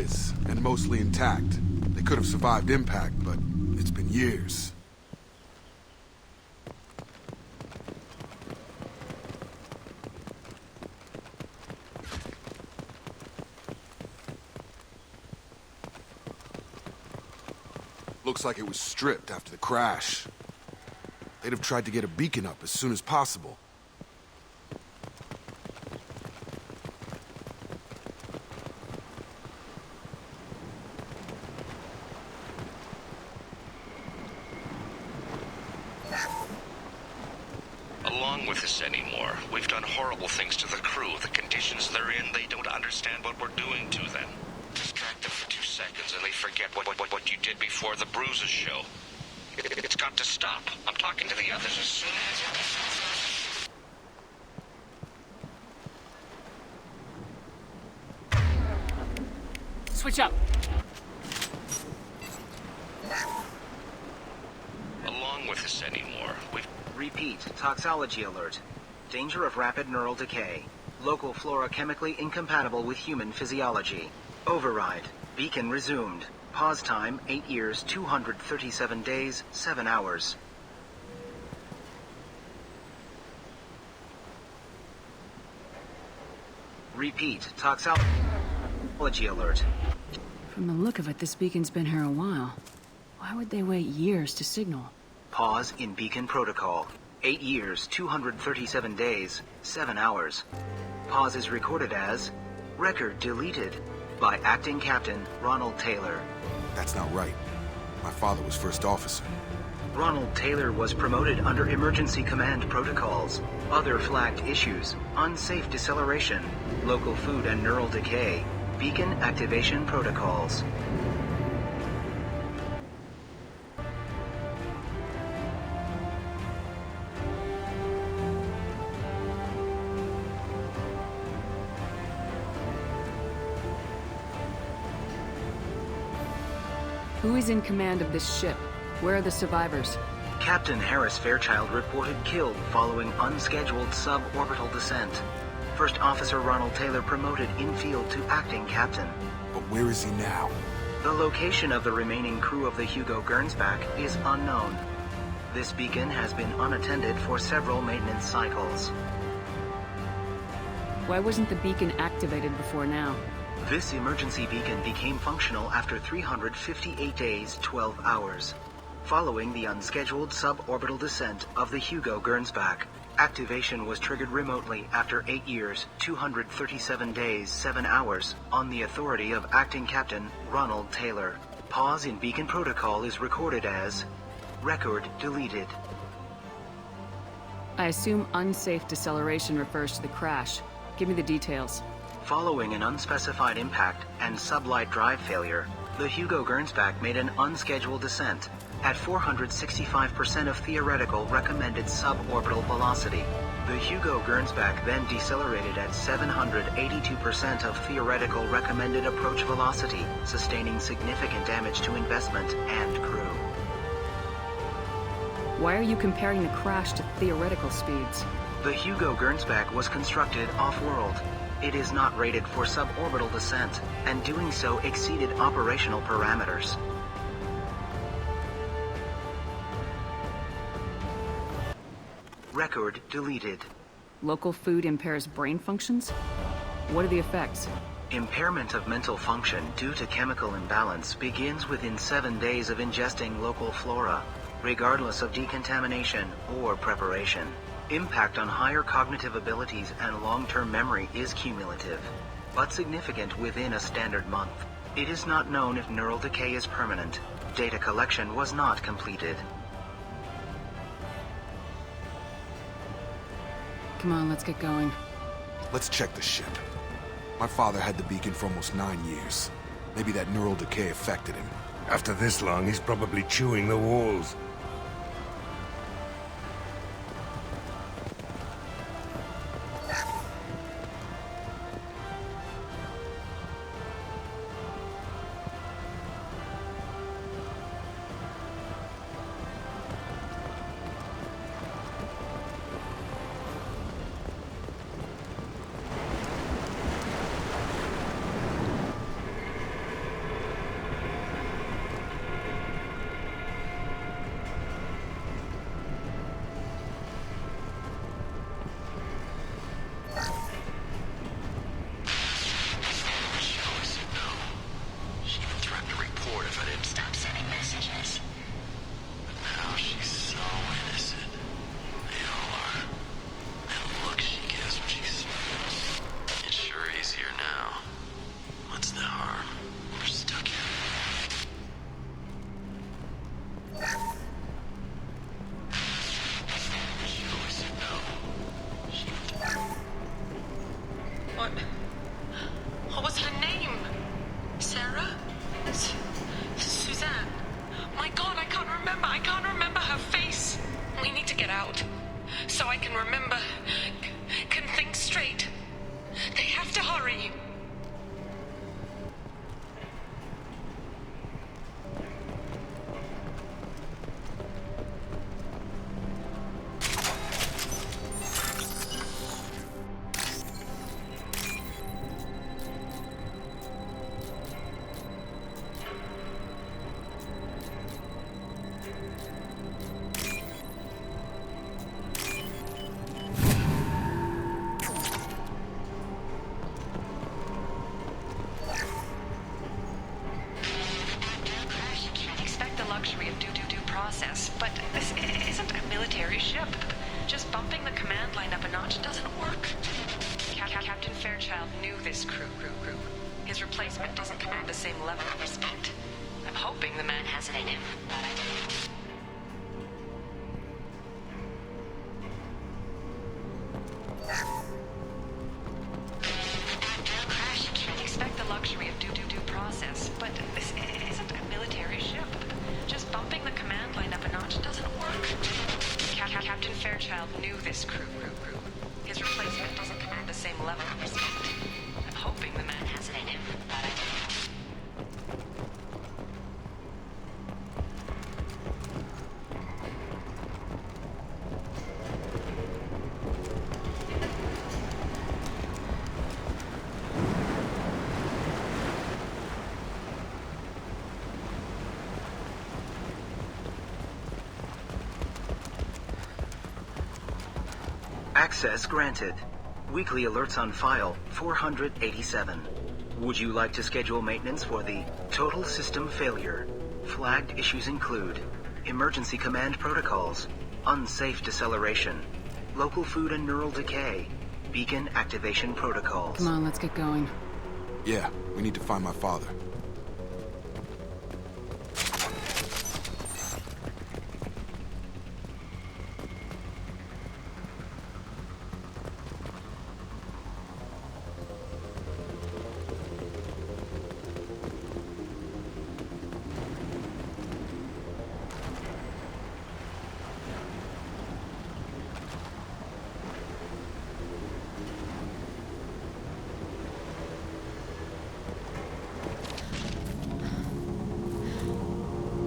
is, and mostly intact. They could have survived impact, but it's been years. Looks like it was stripped after the crash. They'd have tried to get a beacon up as soon as possible. Along with this anymore. We've done horrible things to the crew. The conditions they're in, they don't understand what we're doing to them. Distract them for 2 seconds and they forget what you did before the bruises show. It's got to stop. I'm talking to the others as soon as... Switch up. Along with this anymore. Repeat, toxology alert. Danger of rapid neural decay. Local flora chemically incompatible with human physiology. Override. Beacon resumed. Pause time, 8 years, 237 days, 7 hours. Repeat, toxology alert. From the look of it, this beacon's been here a while. Why would they wait years to signal? Pause in beacon protocol. 8 years, 237 days, 7 hours. Pause is recorded as record deleted by Acting Captain Ronald Taylor. That's not right. My father was first officer. Ronald Taylor was promoted under emergency command protocols. Other flagged issues: unsafe deceleration, local food and neural decay, beacon activation protocols. Who is in command of this ship? Where are the survivors? Captain Harris Fairchild reported killed following unscheduled suborbital descent. First Officer Ronald Taylor promoted in-field to acting captain. But where is he now? The location of the remaining crew of the Hugo Gernsback is unknown. This beacon has been unattended for several maintenance cycles. Why wasn't the beacon activated before now? This emergency beacon became functional after 358 days, 12 hours. Following the unscheduled suborbital descent of the Hugo Gernsback, activation was triggered remotely after 8 years, 237 days, 7 hours, on the authority of Acting Captain Ronald Taylor. Pause in beacon protocol is recorded as record deleted. I assume unsafe deceleration refers to the crash. Give me the details. Following an unspecified impact and sublight drive failure, the Hugo Gernsback made an unscheduled descent at 465% of theoretical recommended suborbital velocity. The Hugo Gernsback then decelerated at 782% of theoretical recommended approach velocity, sustaining significant damage to investment and crew. Why are you comparing the crash to theoretical speeds? The Hugo Gernsback was constructed off-world. It is not rated for suborbital descent, and doing so exceeded operational parameters. Record deleted. Local food impairs brain functions? What are the effects? Impairment of mental function due to chemical imbalance begins within 7 days of ingesting local flora, regardless of decontamination or preparation. Impact on higher cognitive abilities and long-term memory is cumulative, but significant within a standard month. It is not known if neural decay is permanent. Data collection was not completed. Come on, let's get going. Let's check the ship. My father had the beacon for almost 9 years. Maybe that neural decay affected him. After this long, he's probably chewing the walls. command line up a notch doesn't work. Captain Fairchild knew this crew. His replacement doesn't command the same level of respect. I'm hoping the man has it in him. Crash shouldn't expect the luxury of due process, but this isn't a military ship. Just bumping the command line up a notch doesn't work. Captain Fairchild knew this crew. His replacement doesn't command the same level of respect. I'm hoping the man has it in him. Access granted. Weekly alerts on file, 487. Would you like to schedule maintenance for the total system failure? Flagged issues include emergency command protocols, unsafe deceleration, local food and neural decay, beacon activation protocols. Come on, let's get going. Yeah, we need to find my father.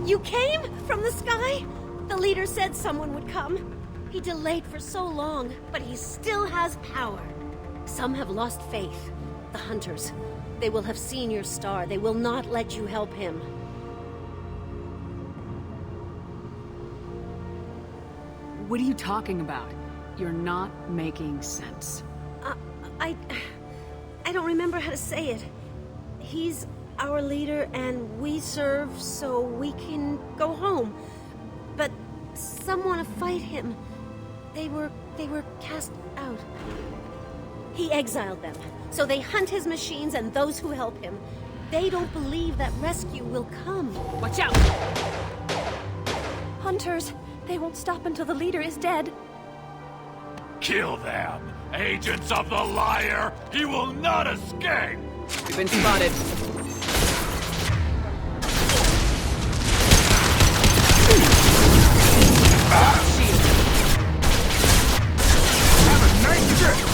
You came from the sky? The leader said someone would come. He delayed for so long, but he still has power. Some have lost faith. The hunters. They will have seen your star. They will not let you help him. What are you talking about? You're not making sense. I don't remember how to say it. He's our leader and we serve so we can go home. But some want to fight him. They were cast out. He exiled them, so they hunt his machines and those who help him. They don't believe that rescue will come. Watch out! Hunters, they won't stop until the leader is dead. Kill them! Agents of the liar! He will not escape! We've been spotted. Have a nice trip!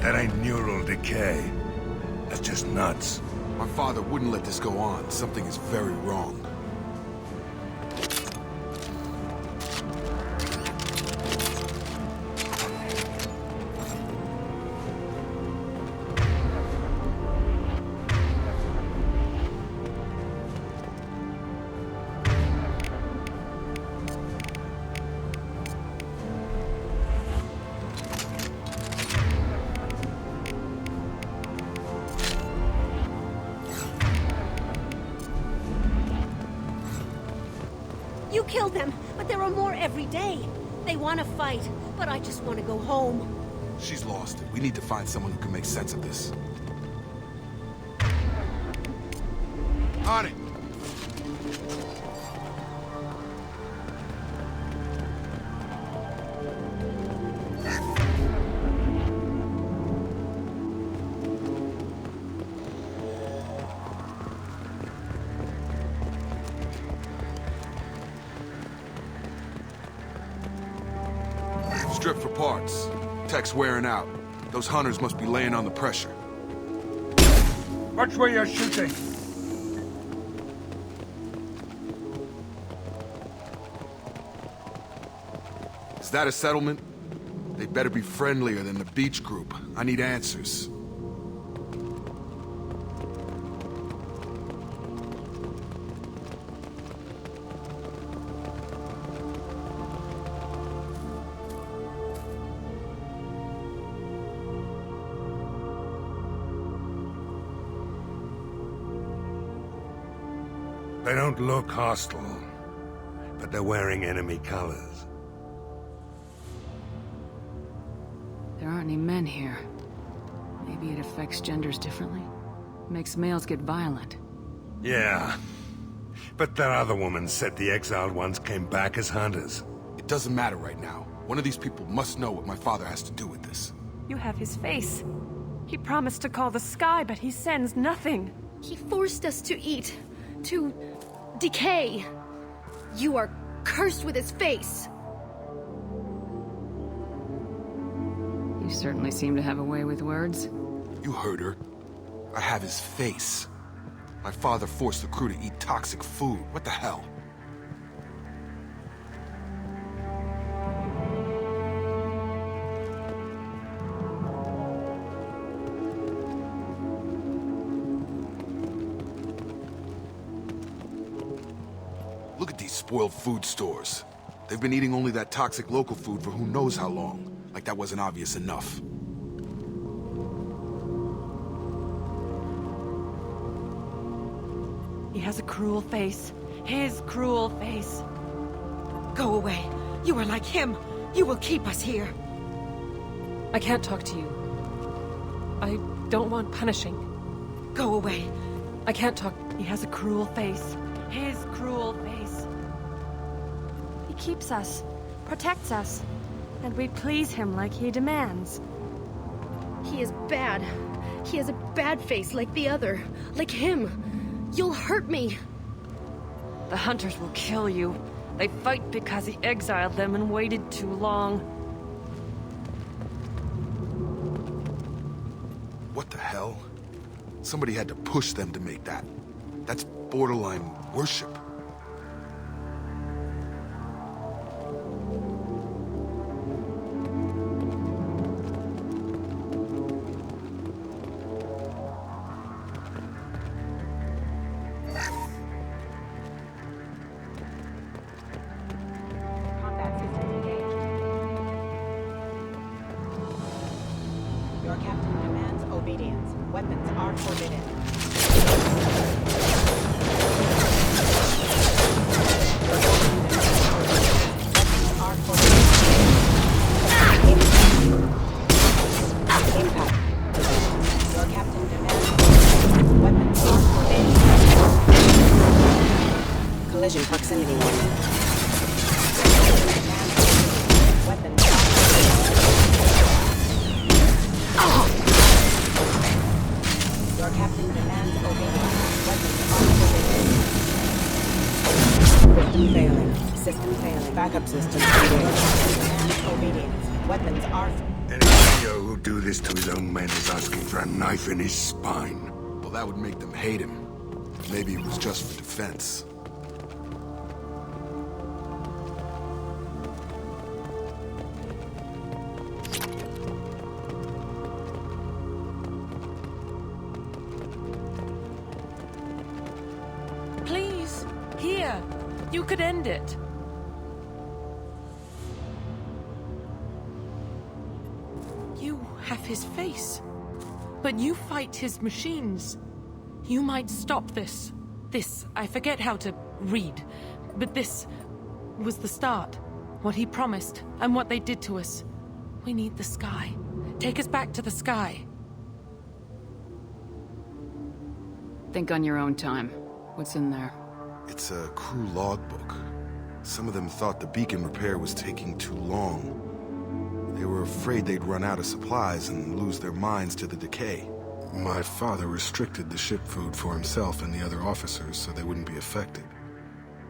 That ain't neural decay. That's just nuts. My father wouldn't let this go on. Something is very wrong. You killed them, but there are more every day. They want to fight, but I just want to go home. She's lost it. We need to find someone who can make sense of this. On it! Strip for parts. Tech's wearing out. Those hunters must be laying on the pressure. Watch where you're shooting. Is that a settlement? They better be friendlier than the beach group. I need answers. They don't look hostile, but they're wearing enemy colors. There aren't any men here. Maybe it affects genders differently. Makes males get violent. Yeah, but that other woman said the exiled ones came back as hunters. It doesn't matter right now. One of these people must know what my father has to do with this. You have his face. He promised to call the sky, but he sends nothing. He forced us to eat, to decay. You are cursed with his face. You certainly seem to have a way with words. You heard her. I have his face. My father forced the crew to eat toxic food. What the hell? Look at these spoiled food stores. They've been eating only that toxic local food for who knows how long. Like that wasn't obvious enough. He has a cruel face. His cruel face. Go away. You are like him. You will keep us here. I can't talk to you. I don't want punishing. Go away. I can't talk. He has a cruel face. His cruel face. He keeps us, protects us, and we please him like he demands. He is bad. He has a bad face like the other. Like him. You'll hurt me. The hunters will kill you. They fight because he exiled them and waited too long. What the hell? Somebody had to push them to make that. That's borderline worship. Combat systems engaged. Your captain demands obedience. Weapons are forbidden. Collision proximity warning. Weapons. Your captain demands obedience. Weapons are forbidden. System failing. System failing. Backup system engaged. Demands obedience. Weapons are. Any CEO who do this to his own men is asking for a knife in his spine. Well, that would make them hate him. Maybe it was just for defense. Please, here. You could end it. You have his face, but you fight his machines. You might stop this. This, I forget how to read, but this was the start. What he promised, and what they did to us. We need the sky. Take us back to the sky. Think on your own time. What's in there? It's a crew logbook. Some of them thought the beacon repair was taking too long. They were afraid they'd run out of supplies and lose their minds to the decay. My father restricted the ship food for himself and the other officers so they wouldn't be affected.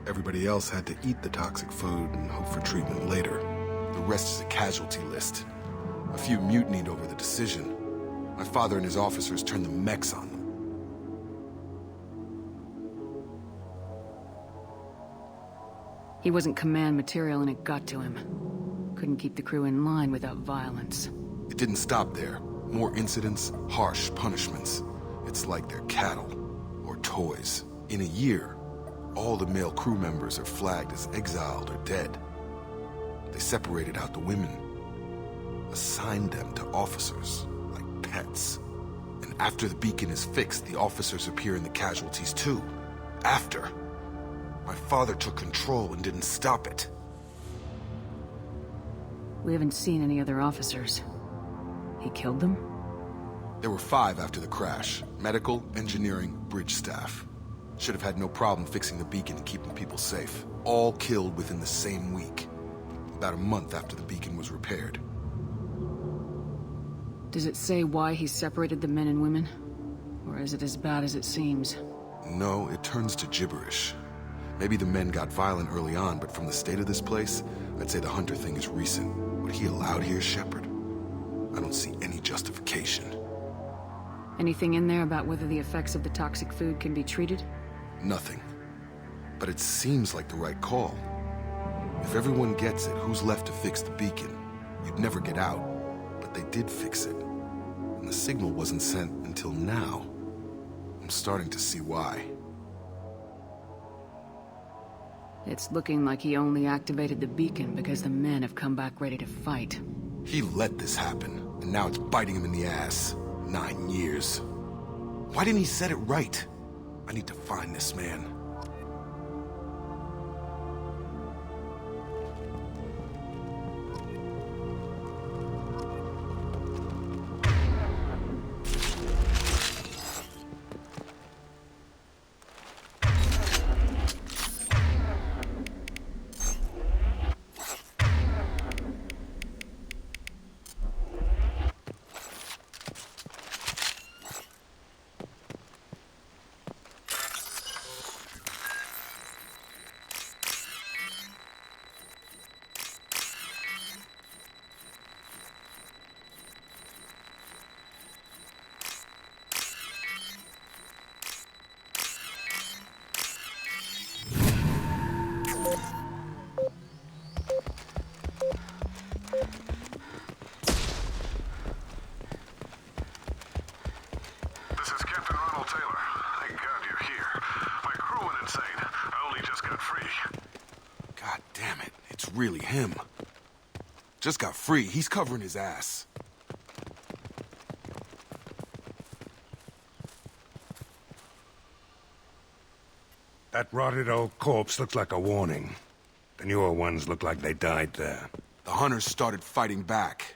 Everybody else had to eat the toxic food and hope for treatment later. The rest is a casualty list. A few mutinied over the decision. My father and his officers turned the mechs on them. He wasn't command material and it got to him. Couldn't keep the crew in line without violence. It didn't stop there. More incidents, harsh punishments. It's like they're cattle, or toys. In a year, all the male crew members are flagged as exiled or dead. They separated out the women, assigned them to officers, like pets. And after the beacon is fixed, the officers appear in the casualties too. After. My father took control and didn't stop it. We haven't seen any other officers. He killed them? There were 5 after the crash. Medical, engineering, bridge staff. Should have had no problem fixing the beacon and keeping people safe. All killed within the same week. About a month after the beacon was repaired. Does it say why he separated the men and women? Or is it as bad as it seems? No, it turns to gibberish. Maybe the men got violent early on, but from the state of this place, I'd say the Hunter thing is recent. What he allowed here, Shepard? I don't see any justification. Anything in there about whether the effects of the toxic food can be treated? Nothing. But it seems like the right call. If everyone gets it, who's left to fix the beacon? You'd never get out. But they did fix it. And the signal wasn't sent until now. I'm starting to see why. It's looking like he only activated the beacon because the men have come back ready to fight. He let this happen, and now it's biting him in the ass. 9 years. Why didn't he set it right? I need to find this man. Really him. Just got free. He's covering his ass. That rotted old corpse looks like a warning. The newer ones look like they died there. The hunters started fighting back.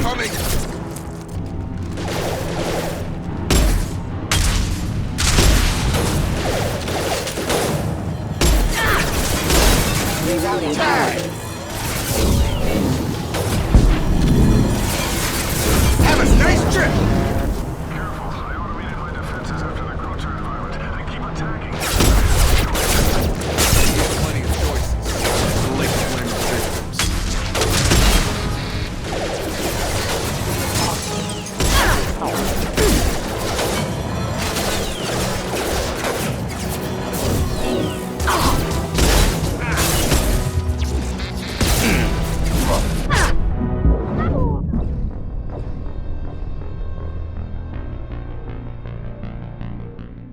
Coming! Have a nice trip!